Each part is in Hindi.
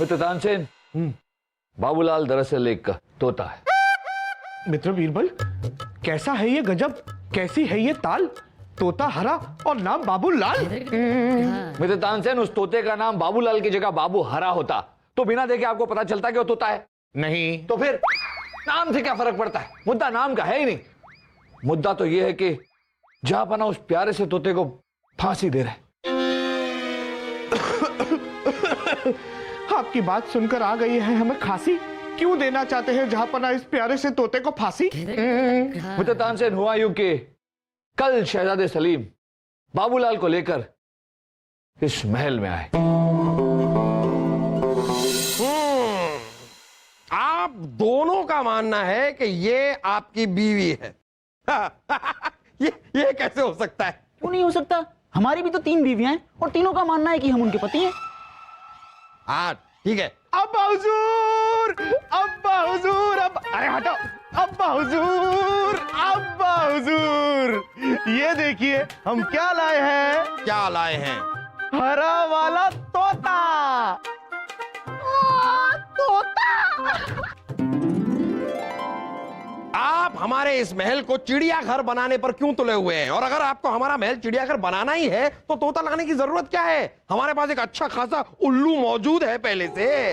मित्र तानसेन, बाबूलाल दरअसल एक तोता है। मित्र बीरबल, कैसा है ये गजब, कैसी है ये ताल, तोता हरा और नाम बाबूलाल। मित्र तानसेन, उस तोते का नाम बाबूलाल की जगह बाबू हरा होता तो बिना देखे आपको पता चलता कि वो तोता है? नहीं तो फिर नाम से क्या फर्क पड़ता है? मुद्दा नाम का है ही नहीं। मुद्दा तो यह है कि जहापना उस प्यारे से तोते को फांसी दे रहे। आपकी बात सुनकर आ गई है हमें खांसी। क्यों देना चाहते हैं जहापना इस प्यारे से तोते को फांसी? मित्र तानसेन, हुआ यूं कि कल शहजादे सलीम बाबूलाल को लेकर इस महल में आए। आप दोनों का मानना है कि ये आपकी बीवी है। ये कैसे हो सकता है? क्यों नहीं हो सकता? हमारी भी तो 3 बीवियां हैं और तीनों का मानना है कि हम उनके पति हैं। हाँ ठीक है। अब्बा हुजूर, अब्बा हुजूर, अब अरे हटो, अब्बा हुजूर, अब्बा हुजूर, ये देखिए हम क्या लाए हैं। क्या लाए हैं? हरा वाला तोता। तोता। आप हमारे इस महल को चिड़ियाघर बनाने पर क्यों तुले हुए हैं? और अगर आपको हमारा महल चिड़ियाघर बनाना ही है तो तोता लाने की जरूरत क्या है? हमारे पास एक अच्छा खासा उल्लू मौजूद है पहले से।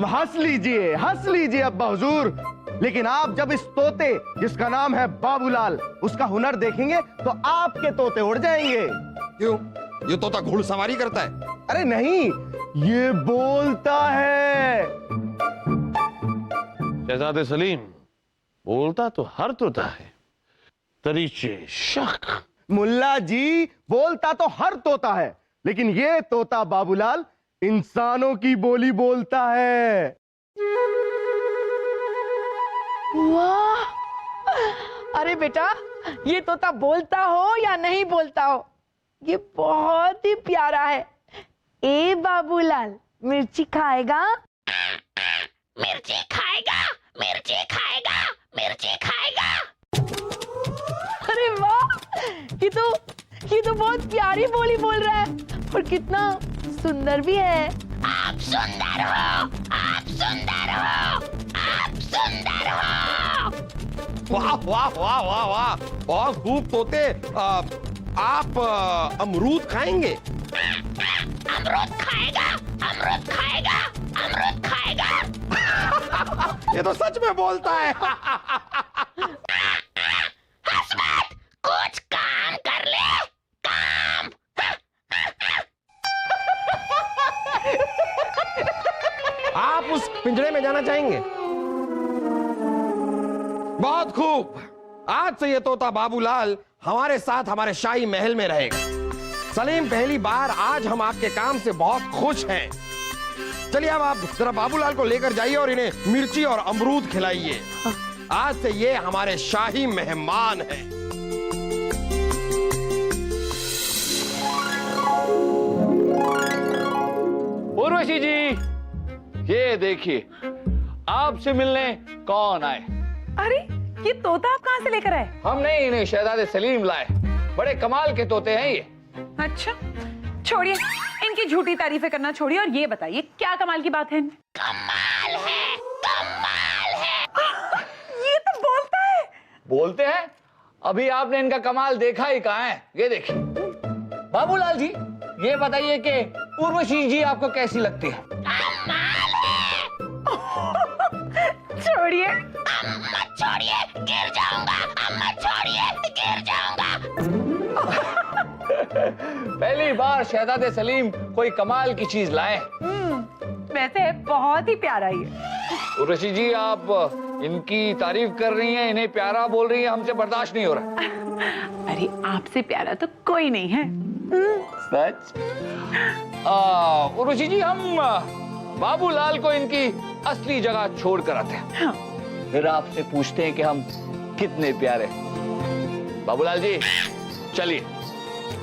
हंस लीजिए अब्बा हुजूर, लेकिन आप जब इस तोते जिसका नाम है बाबूलाल उसका हुनर देखेंगे तो आपके तोते उड़ जाएंगे। क्यों? ये तोता घुड़सवारी करता है? अरे नहीं, ये बोलता है। शहजादे सलीम, बोलता तो हर तोता है, तरीचे शक। मुल्ला जी, बोलता तो हर तोता है, लेकिन ये तोता बाबूलाल इंसानों की बोली बोलता है। वाह! अरे बेटा, ये तोता बोलता हो या नहीं बोलता हो, ये बहुत ही प्यारा है। ए बाबूलाल, मिर्ची खाएगा? मिर्ची खाएगा, मिर्ची खाएगा, मिर्ची खाएगा। अरे वाह! ये तो बहुत प्यारी बोली बोल रहा है और कितना सुंदर भी है। आप सुंदर हो, आप सुंदर हो, आप सुंदर हो। वाह वाह वाह वाह वाह, बहुत खूब तोते। आप अमरूद खाएंगे? अमरूद खाएगा, अमरूद खाएगा, अमरूद खाएगा। ये तो सच में बोलता है। हंस मत, कुछ काम कर ले, काम। आप उस पिंजरे में जाना चाहेंगे? बहुत खूब, आज से ये तोता बाबूलाल हमारे साथ हमारे शाही महल में रहेगा। सलीम, पहली बार आज हम आपके काम से बहुत खुश हैं। चलिए अब आप जरा बाबूलाल को लेकर जाइए और इन्हें मिर्ची और अमरूद खिलाइए। आज से ये हमारे शाही मेहमान हैं। उर्वशी जी, ये देखिए आपसे मिलने कौन आए। अरे, ये तोता आप कहाँ से लेकर आए? हम नहीं, इन्हें शहजादे सलीम लाए। बड़े कमाल के तोते हैं ये। अच्छा, छोड़िए इनकी झूठी तारीफें करना छोड़िए और ये बताइए क्या कमाल की बात है इनमें? कमाल है, कमाल है। ये तो बोलता है। बोलते हैं? अभी आपने इनका कमाल देखा ही कहाँ है। ये देखिए बाबूलाल जी, ये बताइए कि उर्वशी जी आपको कैसी लगती है? कमाल है। छोड़िए, अम्मा छोड़िए, गिर जाऊंगा, अम्मा छोड़िए, गिर जाऊंगा। पहली बार शहजादे सलीम कोई कमाल की चीज लाए। वैसे बहुत ही प्यारा ये। उर्वशी जी, आप इनकी तारीफ कर रही हैं, इन्हें प्यारा बोल रही हैं, हमसे बर्दाश्त नहीं हो रहा। अरे आपसे प्यारा तो कोई नहीं है। सच? उर्वशी जी, हम बाबूलाल को इनकी असली जगह छोड़ कर आते हैं। हाँ। फिर आपसे पूछते हैं कि हम कितने प्यारे। बाबूलाल जी चलिए,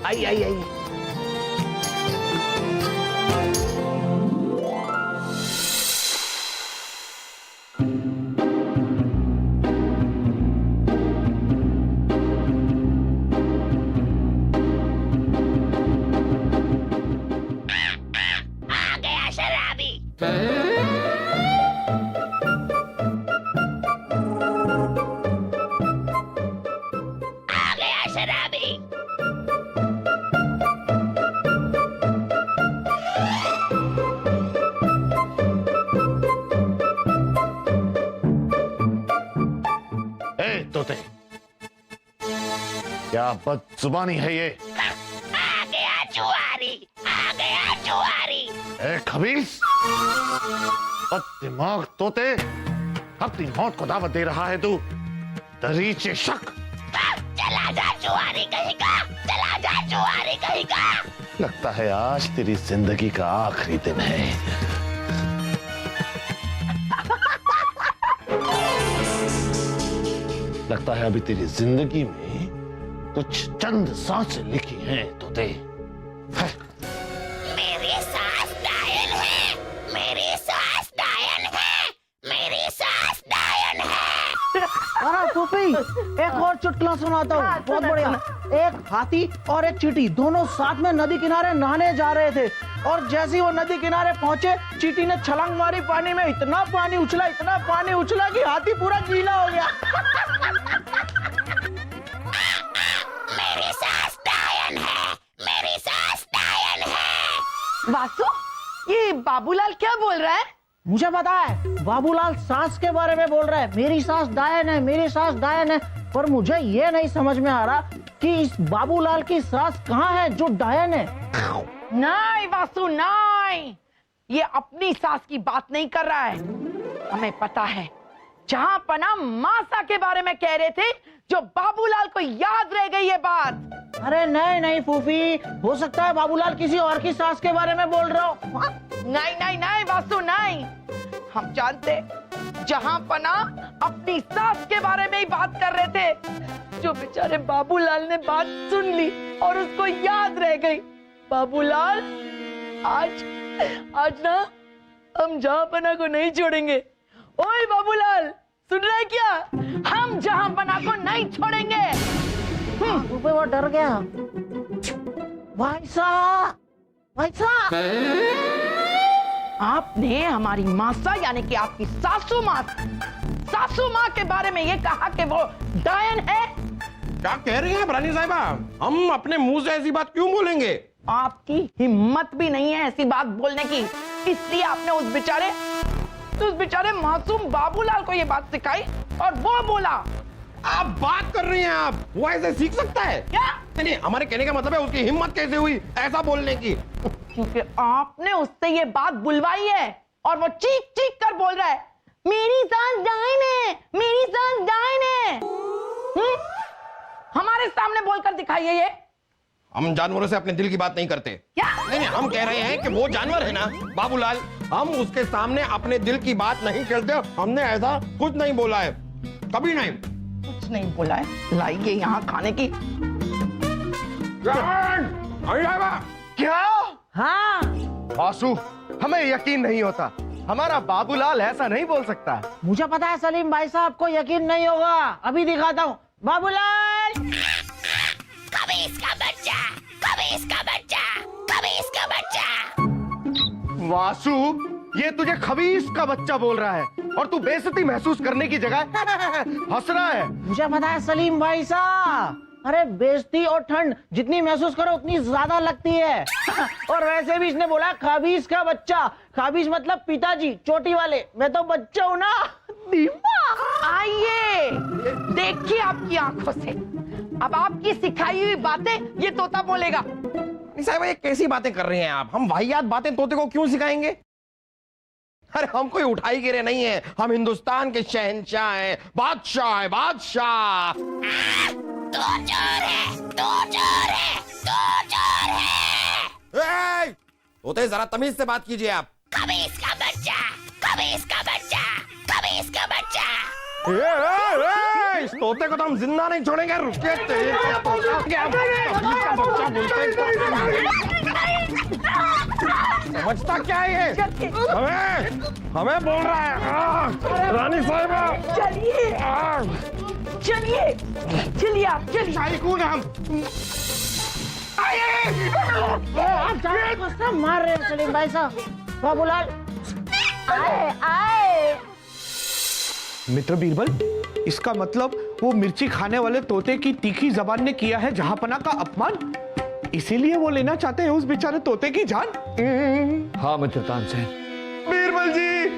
आइए आइए आइए। तोते, क्या बदजुबानी है ये? आ गया जुआरी, आ गया जुआरी। ए खबीस, बददिमाग तोते, अपनी मौत को दावत दे रहा है तू? दरीचे शक। चला जा जुआरी कहीं का, चला जा जुआरी कहीं का। लगता है आज तेरी जिंदगी का आखिरी दिन है। लगता है अभी तेरी जिंदगी में कुछ चंद सांसें लिखी हैं तोते। मेरी सांस डायन है, मेरी सांस डायन है, मेरी सांस डायन है। अरे फूफी, एक और चुटकुला सुनाता हूँ, बहुत बढ़िया। एक हाथी और एक चींटी दोनों साथ में नदी किनारे नहाने जा रहे थे, और जैसे ही वो नदी किनारे पहुंचे, चींटी ने छलांग मारी पानी में। इतना पानी उछला कि हाथी पूरा गीला हो गया। मेरी सांस डायन है, मेरी सांस डायन है। वासु, ये बाबूलाल क्या बोल रहा है? मुझे पता है, बाबूलाल सास के बारे में बोल रहा है। मेरी सास डायन है, मेरी सास डायन है। पर मुझे ये नहीं समझ में आ रहा कि इस बाबूलाल की सास कहाँ है जो डायन है। नहीं वासु, नहीं, ये अपनी सास की बात नहीं कर रहा है। हमें पता है, जहां पना मासा के बारे में कह रहे थे, जो बाबूलाल को याद रह गई ये बात। अरे नहीं नहीं फूफी, हो सकता है बाबूलाल किसी और की सास के बारे में बोल रहा हो। नहीं नहीं नहीं वासु, नहीं, हम जानते जहां पना अपनी सास के बारे में ही बात कर रहे थे। जो बेचारे बाबूलाल ने बात सुन ली और उसको याद रह गई। बाबूलाल, आज ना हम जहां पना को नहीं छोड़ेंगे। ओए बाबूलाल, सुन रहे क्या? हम जहां पना को नहीं छोड़ेंगे। फूफी वो डर गया। भाई साहब, भाई साहब, आपने हमारी मासा यानी कि आपकी सासू माँ के बारे में ये कहा कि वो डायन है। क्या कह रही हैं रानी साहिबा? हम अपने मुंह से ऐसी बात क्यों बोलेंगे? आपकी हिम्मत भी नहीं है ऐसी बात बोलने की, इसलिए आपने उस बेचारे मासूम बाबूलाल को ये बात सिखाई और वो बोला। आप बात कर रही हैं आप? वो ऐसे सीख सकता है क्या? नहीं, हमारे कहने का मतलब है उसकी हिम्मत कैसे हुई ऐसा बोलने की? क्योंकि आपने उससे ये बात बुलवाई है और वो चीख चीख कर बोल रहा है, मेरी सास डायन है, मेरी सास डायन है। हमारे सामने बोलकर दिखाइए ये। हम जानवरों से अपने दिल की बात नहीं करते। क्या? नहीं, हम कह रहे हैं कि वो जानवर है ना बाबूलाल, हम उसके सामने अपने दिल की बात नहीं करते। हमने ऐसा कुछ नहीं बोला है, कभी नहीं। कुछ नहीं बोला है। लाइए यहाँ खाने की। क्या? हाँ, वासु, हमें यकीन नहीं होता। हमारा बाबूलाल ऐसा नहीं बोल सकता। मुझे पता है सलीम भाई साहब को यकीन नहीं होगा। अभी दिखाता हूँ। बाबूलाल, कभी इसका बच्चा, कभी इसका बच्चा, कभी इसका बच्चा। वासु, ये तुझे खबीस का बच्चा बोल रहा है और तू बेइज्जती महसूस करने की जगह हंस रहा है। मुझे पता है सलीम भाई साहब। अरे बेइज्जती और ठंड जितनी महसूस करो उतनी ज्यादा लगती है। और वैसे भी इसने बोला खबीस का बच्चा। खबीस मतलब पिताजी, चोटी वाले। मैं तो बच्चा हूँ ना। आइए, देखिए आपकी आंखों से। अब आपकी सिखाई हुई बातें ये तोता बोलेगा। साहब, ये कैसी बातें कर रहे हैं आप? हम वाहियात बातें तोते को क्यों सिखाएंगे? अरे हम कोई उठाई गिरे नहीं है, हम हिंदुस्तान के शहंशाह हैं, बादशाह है, बादशाह। तू चोर है, तू चोर है, तू चोर है। तोते जरा तमीज से बात कीजिए आप। कभी इसका बच्चा, कभी इसका बच्चा, कभी इसका बच्चा। इस तोते को तो हम जिंदा नहीं छोड़ेंगे। रुकिए, क्या बच्चा बोलते हैं? समझता क्या है ये? हमें बोल रहा है रानी साहिबा। चलिए आप चलिए। आप मार रहे हैं सलीम भाई साहब। बाबूलाल, आए। मित्र बीरबल, इसका मतलब वो मिर्ची खाने वाले तोते की तीखी जबान ने किया है जहांपना का अपमान, इसीलिए वो लेना चाहते हैं उस बेचारे तोते की जान। हाँ मित्र तानसेन। बीरबल जी,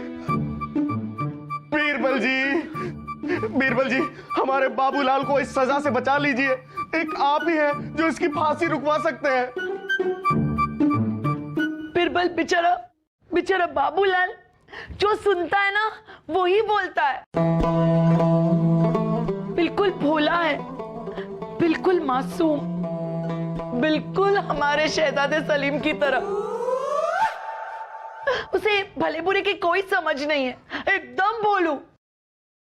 बीरबल जी, बीरबल जी, हमारे बाबूलाल को इस सजा से बचा लीजिए। एक आप ही हैं जो इसकी फांसी रुकवा सकते हैं। बिरबल बेचारा बेचारा बाबूलाल जो सुनता है ना वो ही बोलता है। बिल्कुल भोला है, बिल्कुल मासूम, बिल्कुल हमारे शहजादे सलीम की तरह। उसे भले बुरे की कोई समझ नहीं है, एकदम भोलू।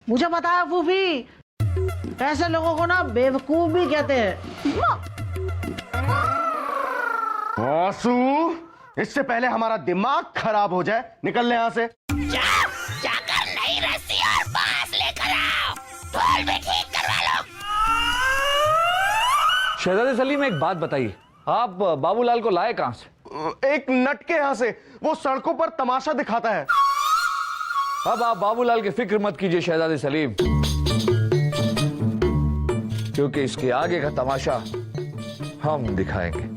मुझे पता है फूफी, ऐसे लोगों को ना बेवकूफ भी कहते हैं। आंसू, इससे पहले हमारा दिमाग खराब हो जाए, निकल ले यहाँ से। जाओ, जाकर नई रस्सी और बांस लेकर आओ, ढोल भी ठीक करवा लो। शहजादे सलीम, एक बात बताइए, आप बाबूलाल को लाए कहां से? एक नट के यहाँ से, वो सड़कों पर तमाशा दिखाता है। अब आप बाबूलाल की फिक्र मत कीजिए शहजादे सलीम, क्योंकि इसके आगे का तमाशा हम दिखाएंगे।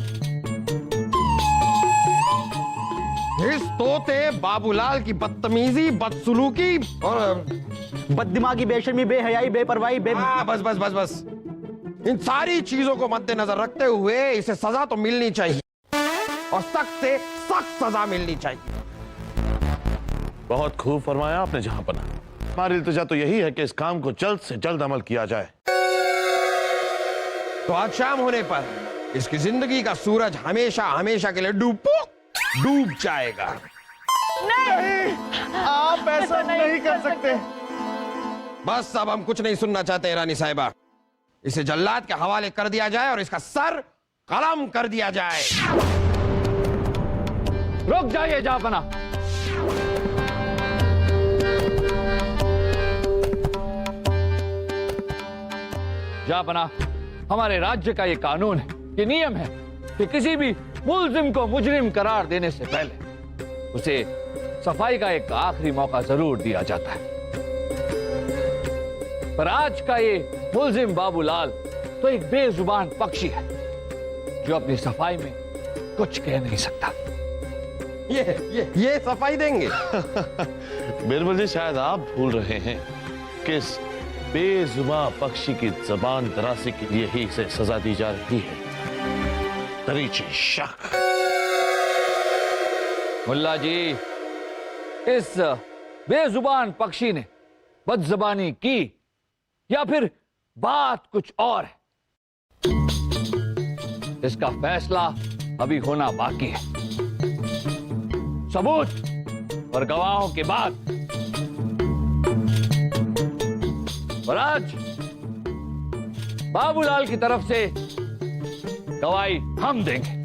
इस तोते बाबूलाल की बदतमीजी, बदसलूकी और बददिमागी, बेशर्मी, बेहयाई, बेपरवाही, बस बस बस बस, इन सारी चीजों को मद्देनजर रखते हुए इसे सजा तो मिलनी चाहिए, और सख्त से सख्त सजा मिलनी चाहिए। बहुत खूब फरमाया आपने जहांपना। हमारी इल्तिजा तो यही है कि इस काम को जल्द से जल्द अमल किया जाए। तो आज शाम होने पर इसकी जिंदगी का सूरज हमेशा हमेशा के लिए डूब जाएगा। नहीं, आप ऐसा नहीं कर सकते। बस अब हम कुछ नहीं सुनना चाहते रानी साहिबा, इसे जल्लाद के हवाले कर दिया जाए और इसका सर कलम कर दिया जाए। रुक जाइए जहांपना। जहांपना, हमारे राज्य का ये कानून है, ये नियम है कि किसी भी मुल्जिम को मुजरिम करार देने से पहले उसे सफाई का एक आखिरी मौका जरूर दिया जाता है। पर आज का ये मुल्जिम बाबूलाल तो एक बेजुबान पक्षी है जो अपनी सफाई में कुछ कह नहीं सकता। ये सफाई देंगे। बिरबल जी, शायद आप भूल रहे हैं कि इस बेजुबान पक्षी की जबान दरासी के लिए ही इसे सजा दी जा रही है। दरीचे शक। मुल्ला जी, इस बेजुबान पक्षी ने बदजबानी की या फिर बात कुछ और है, इसका फैसला अभी होना बाकी है। सबूत और गवाहों के बाद। और आज बाबूलाल की तरफ से गवाही हम देंगे।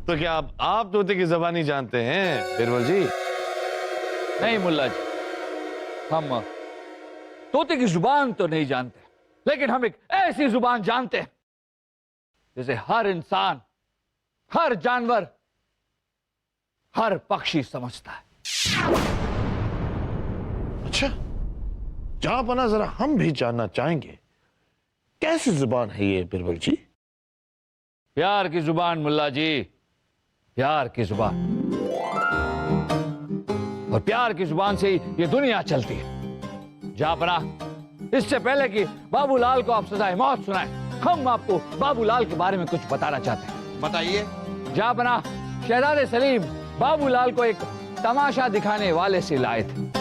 तो क्या आप तोते की जबानी जानते हैं बिरबल जी? नहीं मुल्ला जी, हम तोते की जुबान तो नहीं जानते, लेकिन हम एक ऐसी जुबान जानते हैं जिसे हर इंसान, हर जानवर, हर पक्षी समझता है। अच्छा, जहांपना, जरा हम भी जानना चाहेंगे, कैसी जुबान है ये बिरबल जी? प्यार की जुबान मुल्ला जी, प्यार की जुबान। और प्यार की जुबान से ही ये दुनिया चलती है। जहांपना, इससे पहले कि बाबूलाल को आप सजाए मौत सुनाएं, हम आपको बाबूलाल के बारे में कुछ बताना चाहते हैं। बताइए। जहांपना, शहजादे सलीम बाबूलाल को एक तमाशा दिखाने वाले से लाए थे।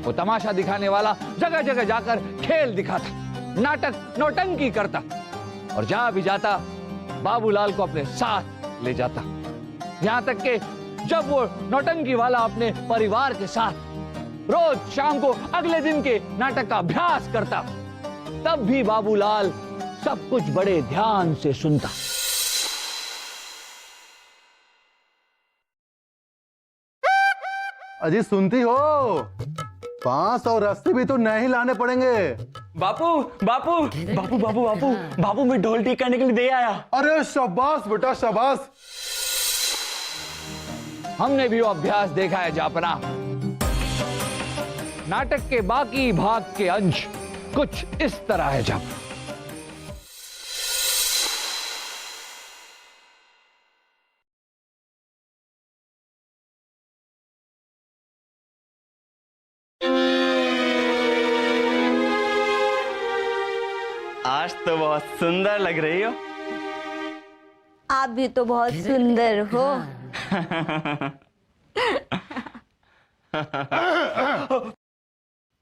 वो तमाशा दिखाने वाला जगह जगह जाकर खेल दिखाता, नाटक, नौटंकी करता, और जहां भी जाता बाबूलाल को अपने साथ ले जाता। यहां तक कि जब वो नौटंकी वाला अपने परिवार के साथ रोज शाम को अगले दिन के नाटक का अभ्यास करता, तब भी बाबूलाल सब कुछ बड़े ध्यान से सुनता। अजी सुनती हो? 500 रस्ते भी तो नहीं लाने पड़ेंगे। बापू बापू बापू बापू बापू बापू, मैं ढोल ठीक करने के लिए दे आया। अरे शाबाश बेटा शाबाश। हमने भी वो अभ्यास देखा है जहांपना। नाटक के बाकी भाग के अंश कुछ इस तरह है जहांपना। आज तो बहुत सुंदर लग रही हो। आप भी तो बहुत सुंदर हो।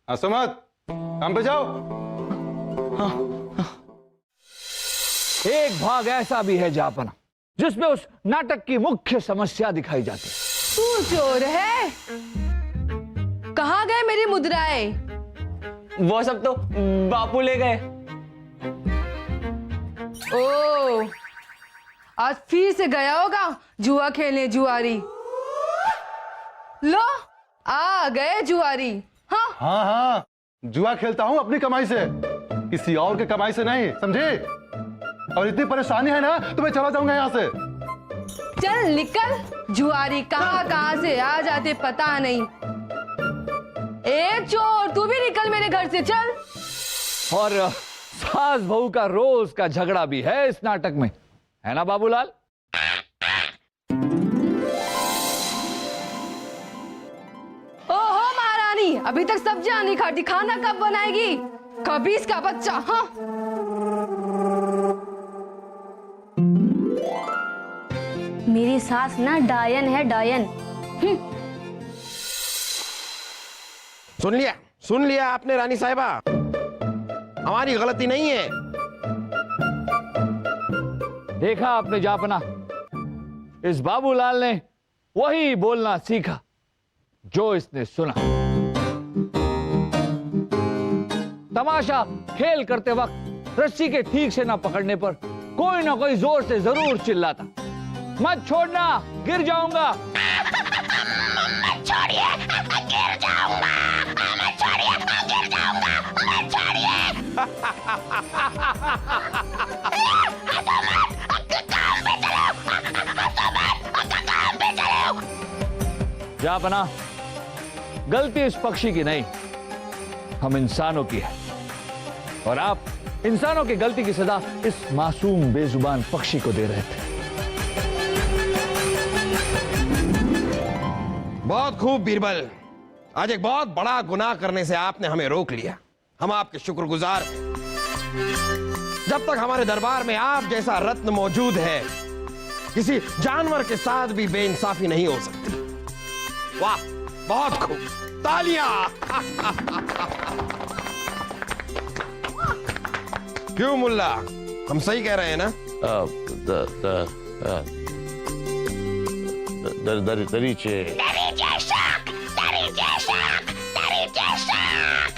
हंसो मत, काम पे जाओ। एक भाग ऐसा भी है जापना जिसमें उस नाटक की मुख्य समस्या दिखाई जाती है। तू चोर है? कहाँ गए मेरी मुद्राएं? वो सब तो बापू ले गए। ओ, आज फिर से गया होगा जुआ खेलने जुआरी। लो, आ गए जुआरी। हाँ हाँ हाँ, जुआ खेलता हूँ अपनी कमाई से, किसी और के कमाई से नहीं, समझे? और इतनी परेशानी है ना तो मैं चला जाऊंगा यहाँ से। चल निकल, जुआरी कहाँ कहाँ से आ जाते पता नहीं। ए चोर, तू भी निकल मेरे घर से, चल। और सास बहू का रोज का झगड़ा भी है इस नाटक में, है ना बाबूलाल? ओहो महारानी, अभी तक सब्जियां नहीं खाती, खाना कब बनाएगी? कबीस का बच्चा। हाँ, मेरी सास ना डायन है, डायन। सुन लिया आपने रानी साहिबा, हमारी गलती नहीं है। देखा आपने जापना, इस बाबूलाल ने वही बोलना सीखा जो इसने सुना। तमाशा खेल करते वक्त रस्सी के ठीक से ना पकड़ने पर कोई ना कोई जोर से जरूर चिल्लाता, मत छोड़ना, गिर जाऊंगा। मत छोड़िए, गिर जाऊंगा। मत छोड़िए, गिर जाऊंगा। मत छोड़िए। काम पे चलो। जापना, गलती इस पक्षी की नहीं, हम इंसानों की है, और आप इंसानों की गलती की सजा इस मासूम बेजुबान पक्षी को दे रहे थे। बहुत खूब बीरबल, आज एक बहुत बड़ा गुनाह करने से आपने हमें रोक लिया। हम आपके शुक्रगुजार हैं। जब तक हमारे दरबार में आप जैसा रत्न मौजूद है, किसी जानवर के साथ भी बेइंसाफी नहीं हो सकती। वाह, बहुत खूब, तालियां। क्यों मुल्ला, हम सही कह रहे हैं ना? दरीचे दरीचे शाक, दरीचे शाक, दरीचे शाक।